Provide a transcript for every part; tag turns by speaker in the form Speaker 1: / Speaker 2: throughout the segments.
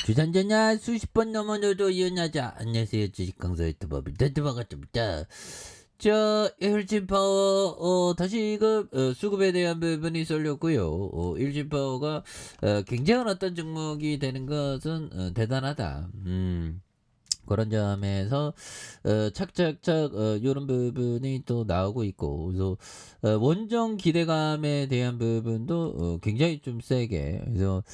Speaker 1: 주산전야 수십 번 넘어져도 이어나자. 안녕하세요, 주식 강사 유튜버 민트트 반갑습니다. 일진 파워 다시금 수급에 대한 부분이 쏠렸고요. 일진 파워가 굉장한 어떤 종목이 되는 것은 대단하다. 그런 점에서 착착착 요런 부분이 또 나오고 있고, 그래서 원정 기대감에 대한 부분도 굉장히 좀 세게. 그래서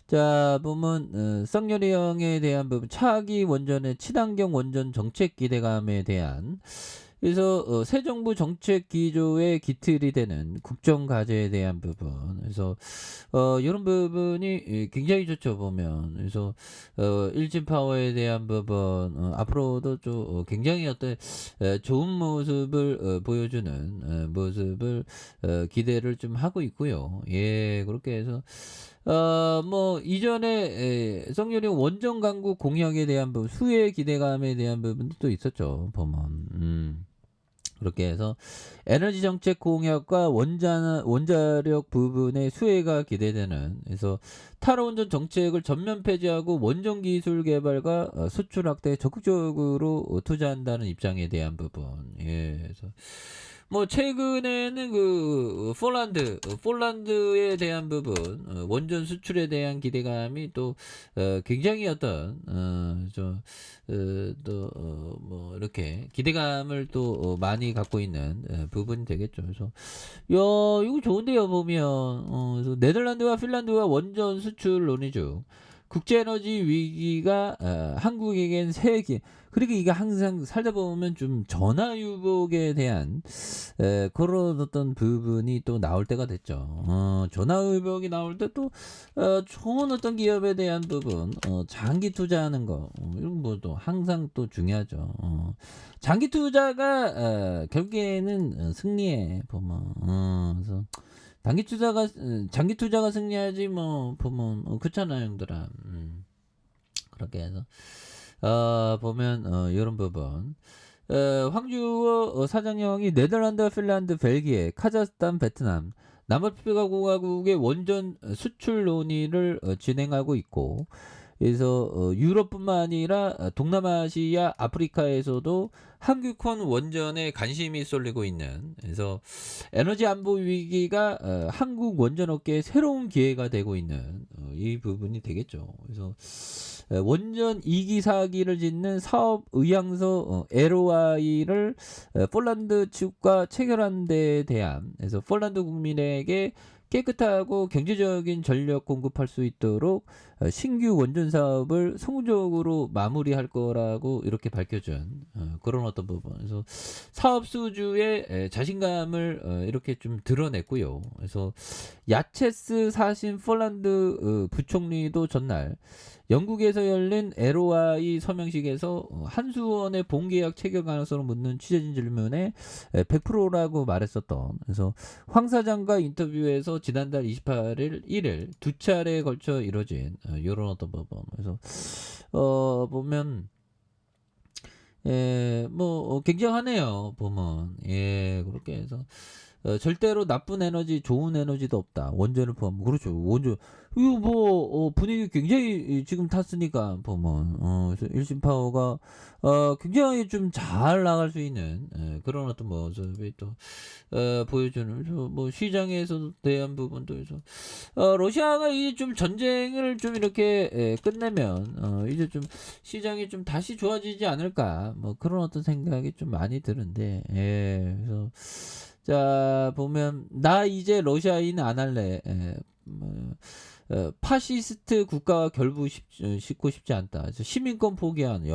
Speaker 1: 자 보면 쌍열이 형에 대한 부분, 차기 원전의 친환경 원전 정책 기대감에 대한, 그래서 새 정부 정책 기조의 기틀이 되는 국정 과제에 대한 부분, 그래서 이런 부분이 굉장히 좋죠 보면. 그래서 일진 파워에 대한 부분, 앞으로도 좀 굉장히 어떤 좋은 모습을 보여주는 모습을 기대를 좀 하고 있고요. 예, 그렇게 해서 뭐 이전에 성렬이 원전 강국 공약에 대한 부분, 수혜 기대감에 대한 부분도 또 있었죠 보면. 그렇게 해서 에너지 정책 공약과 원자력 부분의 수혜가 기대되는, 그래서 탈원전 정책을 전면 폐지하고 원전 기술 개발과 수출 확대에 적극적으로 투자한다는 입장에 대한 부분. 예, 그래서 뭐 최근에는 그 폴란드에 대한 부분, 원전 수출에 대한 기대감이 또 굉장히 어떤 뭐 이렇게 기대감을 또 많이 갖고 있는 부분이 되겠죠. 그래서 야, 이거 좋은데요 보면. 그래서 네덜란드와 핀란드와 원전 수출론이 중 국제에너지 위기가 한국에겐 세계, 그러니까 이게 항상 살다 보면 좀 전화유복에 대한 그런 어떤 부분이 또 나올 때가 됐죠. 전화위복이 나올 때 또 좋은 어떤 기업에 대한 부분, 장기 투자하는 거, 이런 것도 항상 또 중요하죠. 장기 투자가 결국에는 승리에 보면. 그래서 장기 투자가 승리하지 뭐 보면 그렇잖아요, 형들아. 그렇게 해서 보면 이런 부분. 황주호 사장형이 네덜란드, 핀란드, 벨기에, 카자흐스탄, 베트남, 남아프리카 공화국의 원전 수출 논의를 진행하고 있고, 그래서 유럽뿐만 아니라 동남아시아, 아프리카에서도 한국권 원전에 관심이 쏠리고 있는, 그래서 에너지 안보 위기가 한국 원전 업계에 새로운 기회가 되고 있는 이 부분이 되겠죠. 그래서 원전 2기 4기를 짓는 사업 의향서 LOI를 폴란드 측과 체결한 데에 대한, 그래서 폴란드 국민에게 깨끗하고 경제적인 전력 공급할 수 있도록 신규 원전 사업을 성공적으로 마무리할 거라고 이렇게 밝혀준 그런 어떤 부분. 그래서 사업 수주의 자신감을 이렇게 좀 드러냈고요. 그래서 야체스 사신 폴란드 부총리도 전날 영국에서 열린 LOI 서명식에서 한수원의 본계약 체결 가능성을 묻는 취재진 질문에 100%라고 말했었던, 그래서 황 사장과 인터뷰에서 지난달 28일 1일 두 차례에 걸쳐 이뤄진 이런 어떤 부분. 그래서 보면 뭐 굉장하네요 보면. 예, 그렇게 해서 절대로 나쁜 에너지, 좋은 에너지도 없다. 원전을 포함. 그렇죠. 원전 이거 뭐 분위기 굉장히 지금 탔으니까 보면 그래서 일신 파워가 굉장히 좀 잘 나갈 수 있는 그런 어떤 모습이 또 보여주는, 그래서 뭐 시장에서 대한 부분도 해서 러시아가 이제 좀 전쟁을 좀 이렇게 끝내면 이제 좀 시장이 좀 다시 좋아지지 않을까, 뭐 그런 어떤 생각이 좀 많이 드는데. 예, 그래서 자 보면 나 이제 러시아인 안 할래. 파시스트 국가와 싣고 싶지 않다. 그래서 시민권 포기한. 야,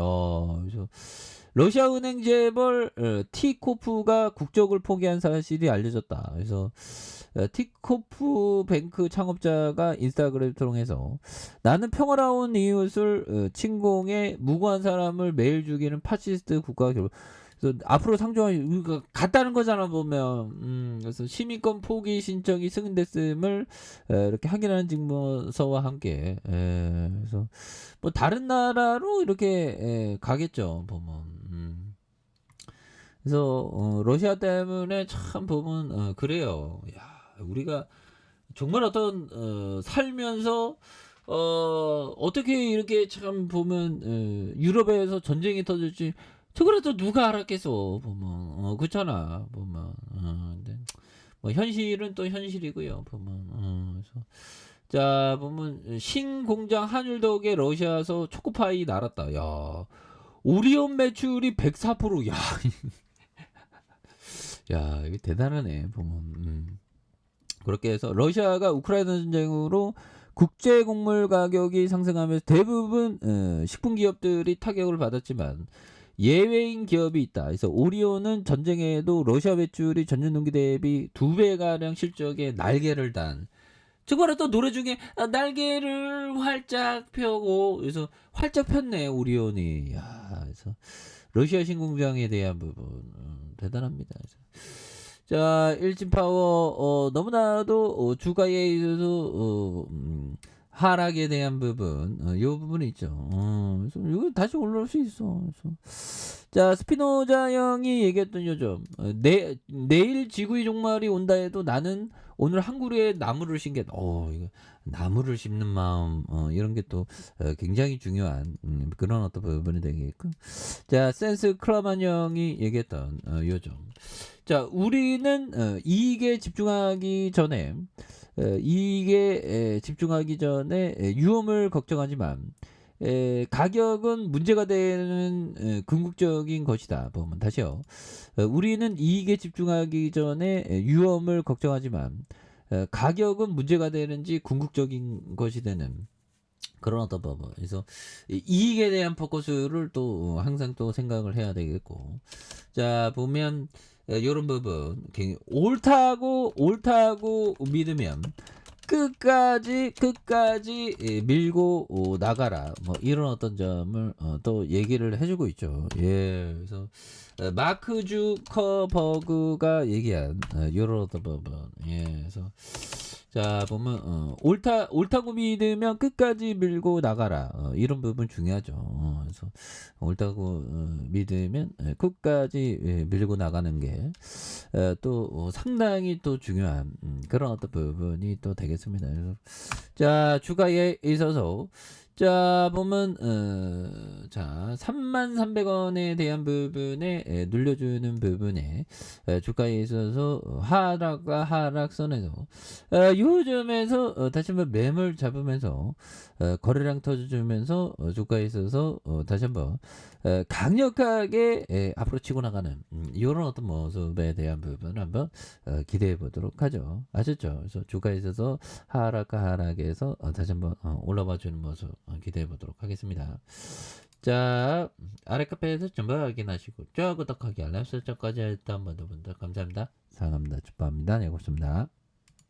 Speaker 1: 그래서 러시아 은행 재벌 티코프가 국적을 포기한 사실이 알려졌다. 그래서 티코프 뱅크 창업자가 인스타그램을 통해서 나는 평화로운 이웃을 침공해 무고한 사람을 매일 죽이는 파시스트 국가가 결국, 그래서 앞으로 상정할 같다는 거잖아 보면. 그래서 시민권 포기 신청이 승인됐음을 이렇게 확인하는 증명서와 함께. 그래서 뭐 다른 나라로 이렇게 가겠죠 보면. 그래서 러시아 때문에 참 보면 그래요. 야, 우리가 정말 어떤 살면서 어떻게 이렇게 참 보면 유럽에서 전쟁이 터질지 저거라도 누가 알았겠어 보면. 그렇잖아 보면. 근데 뭐 현실은 또 현실이고요 보면. 그래서 자 보면 신공장 한율덕에 러시아에서 초코파이 날았다. 야 오리온 매출이 104%. 야, 야 이게 대단하네 보면. 그렇게 해서 러시아가 우크라이나 전쟁으로 국제 곡물 가격이 상승하면서 대부분 식품 기업들이 타격을 받았지만 예외인 기업이 있다. 그래서 오리온은 전쟁에도 러시아 매출이 전년 동기 대비 2배가량 실적에 날개를 단. 저거는 또 노래 중에 날개를 활짝 펴고 그래서 활짝 폈네 오리온이. 야, 그래서 러시아 신공장에 대한 부분 대단합니다. 그래서 자, 일진파워 너무나도 주가에 있어서 하락에 대한 부분, 요 부분이 있죠. 그래서 이거 다시 올라올 수 있어. 그래서 자, 스피노자 형이 얘기했던 요점, 내일 지구의 종말이 온다 해도 나는 오늘 한 그루에 나무를 심겠다. 이거 나무를 심는 마음, 이런 게 또 굉장히 중요한 그런 어떤 부분이 되겠고. 자, 센스 클라만 형이 얘기했던 요점. 자, 우리는 이익에 집중하기 전에 위험을 걱정하지만 가격은 문제가 되는 궁극적인 것이다. 보면 다시요. 우리는 이익에 집중하기 전에 위험을 걱정하지만 가격은 문제가 되는지 궁극적인 것이 되는 그런 어떤 부분. 그래서 이익에 대한 포커스를 또 항상 또 생각을 해야 되겠고. 자, 보면 요런 부분 옳다고 믿으면 끝까지 밀고 나가라. 뭐 이런 어떤 점을 또 얘기를 해주고 있죠. 예, 그래서 마크 주커버그가 얘기한 요런 어떤 부분. 예, 그래서 자 보면 옳다고 믿으면 끝까지 밀고 나가라. 이런 부분 중요하죠. 그래서 옳다고 믿으면 끝까지 밀고 나가는 게 또 상당히 또 중요한 그런 어떤 부분이 또 되겠습니다. 그래서 자 주가에 있어서 자 보면 자 33,300원에 대한 부분에 눌려주는 부분에 주가에 있어서 하락선에서 요점에서 다시 한번 매물 잡으면서 거래량 터져주면서 주가에 있어서 다시 한번 강력하게 앞으로 치고 나가는 이런 어떤 모습에 대한 부분을 한번 기대해 보도록 하죠. 아셨죠? 그래서 주가에 있어서 하락에서 다시 한번 올라와 주는 모습 기대해 보도록 하겠습니다. 자, 아래 카페에서 전부 확인하시고 구독하기 알람 설정까지 했던 분들 감사합니다. 사랑합니다. 축하합니다. 네, 고맙습니다.